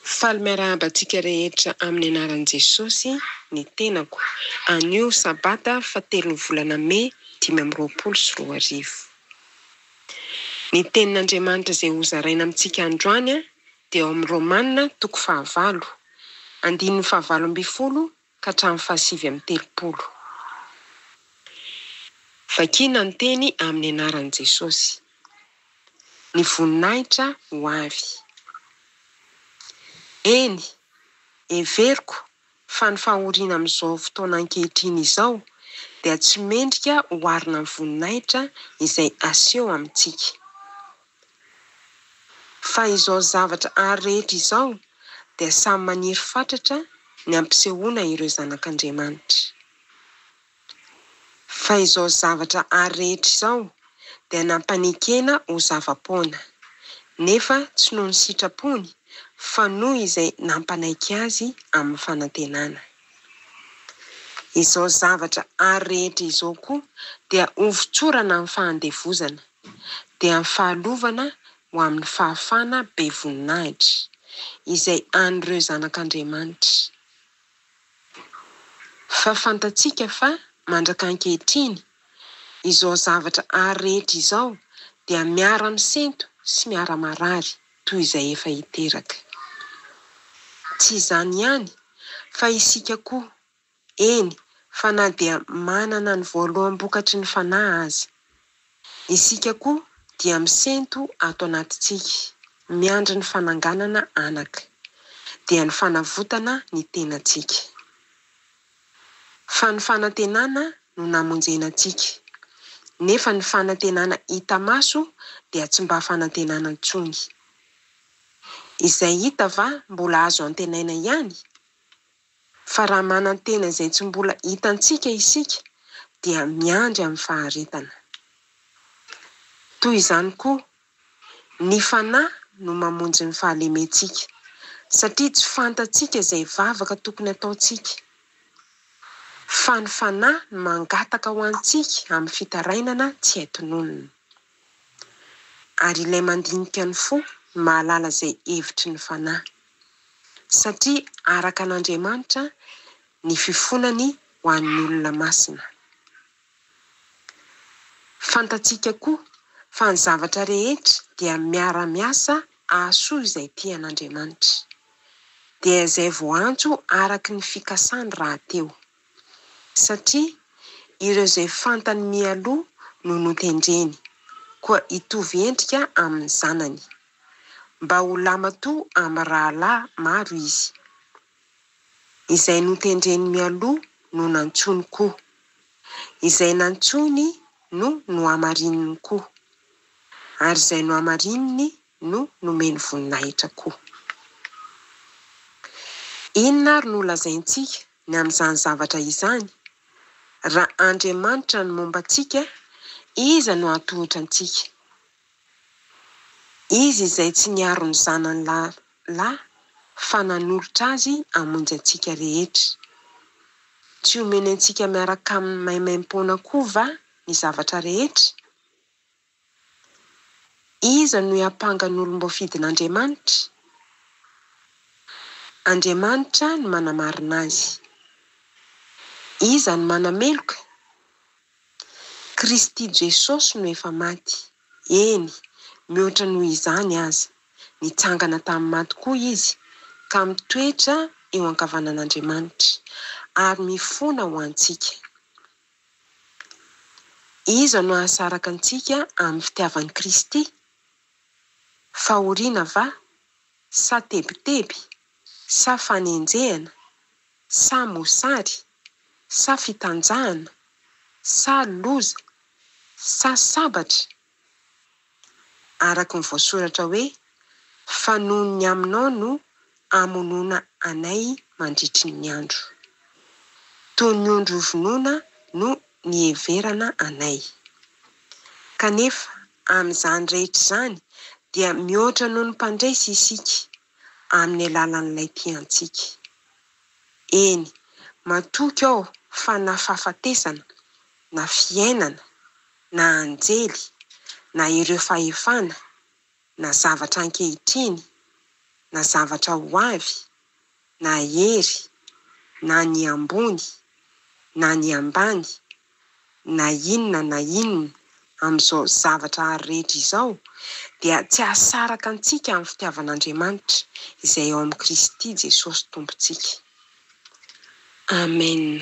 Falmerabantsika rehetra amin'ny anaran'i Jesosy ny tenako. Anio sabata fatelon'ny volana May 2024. Ny tenin'Andriamanitra izay hozaraina amintsika androany dia ao amin'ny Romanina 9:5, 5:20 ka hatramin'ny 7:30. Vakiana ny teny amin'ny anaran'i Jesosy. Ny voninahitra ho avy. Eny, everiko fa ny fahoriana amin'izao fotoana ankehitriny izao dia tsy mendrika oharina amin'ny voninahitra izay aseho amintsika. Fa izao zavatra rehetra izao dia samy maniry fatratra ny ampisehoana ireo zanak'Andriamanitra. Fa izao zavatra rehetra izao dia nampanekena ho zava-poana, nefa tsy noho ny sitrapony fa noho izay nampanaiky azy amin'ny fanantenana. Izao zavatra rehetra izao koa dia ovotsorana amin'ny fahandevozana, dia amin'ny fahalovana ho amin'ny fahafana be voninahitra izay an'ireo zanak'Andriamanitra. Fa fantatsika fa mandraka ankehitriny izao zavatra rehetra izao dia miara-misento sy miara-marary toy izay efa hiteraka. Tsy izany ihany fa isika koa, eny, fa na dia manana ny voaloham-bokatry ny fanahy azy, isika koa dia misento ato anatintsika, miandry ny fananganana anaka, dia ny fanavotana ny tenantsika. Fa ny fanantenana no namonjena antsika, nefa ny fanantenana hita maso dia tsy mba fanantenana intsony. Izay hita va mbola azo antenaina ihany? Fa raha manantena izay tsy mbola hitantsika isika dia miandry amin'ny faharetana. Toy izany koa, ny fanahy no mamonjy ny fahalementsika, satria tsy fantatsika izay vavaka tokony ataontsika. Fa ny fanahy no mangataka ho antsika amin'ny fitarainana tsy aitononona. Ary ilay mandinika ny fo mahalala izay hevitry ny fanahy, satria araka an'Andriamanitra ny fifonany ho an'ny olona masina. Fantatsika koa fa ny zavatra rehetra dia miara-miasa ahasoa izay tian'Andriamanitra, dia izay voantso araka ny fikasany rahateo. Satria ireo izay fantany mialoha no notendreny, koa hitovy endrika amin'ny zanany, mba ho lamatoa amin'ny rahalahy maro izy. Izay notendreny mialoha no nantsony koa, izay nantsony no amarininy koa, ary izay no amarininy no nomeny voninahitra koa. Inona ary no lazaintsika ny amin'izany zavatra izany? Raha Andriamanitra no momba antsika, iza no hatohitra antsika? Izy izay tsy niaro ny zanany lahy fa nanolotra azy hamonjy antsika rehetra. Tsy omeny antsika miaraka amin'ny maimaim-poana koa va ny zavatra rehetra? Iza no hampangan'olom-boafidin'Andriamanitra? Andriamanitra no manamarina azy. Iza no manameloka? Kristy Jesosy no efa maty. Eny, mihoatra noho izany aza, nitsangana tamin'ny maty koa izy, ka mitoetra eo ankavanan'Andriamanitra, ary mifona ho antsika. Iza no ahasaraka antsika amin'ny fitiavan'i Kristy? Fahoriana va? Sa tebiteby? Sa fanenjehana? Sa mosary? Sa fitanjahana? Sa loza? Sa sabatra? Araka ny voasoratra hoe, fa noho ny aminao no amonoana anay mandritry ny andro. Toy ny ondro vonoana no nieverana anay. Kanefa amin'izany rehetra izany dia mihoatra noho ny mpandresy isika amin'ny alalan'ilay tiantsika. Eny, matoky ao fa na fahafatesana, na fiainana, na anjely, na ireo fahefana, na zavatra ankehitriny, na zavatra ho avy, na hery, na ny ambony, na ny ambany, na inona amin'izao zavatra rehetra izao, dia tsy hasaraka antsika amin'ny fitiavan'Andriamanitra izay ao amin'ny Kristy Jesosy Tompontsika. Amen.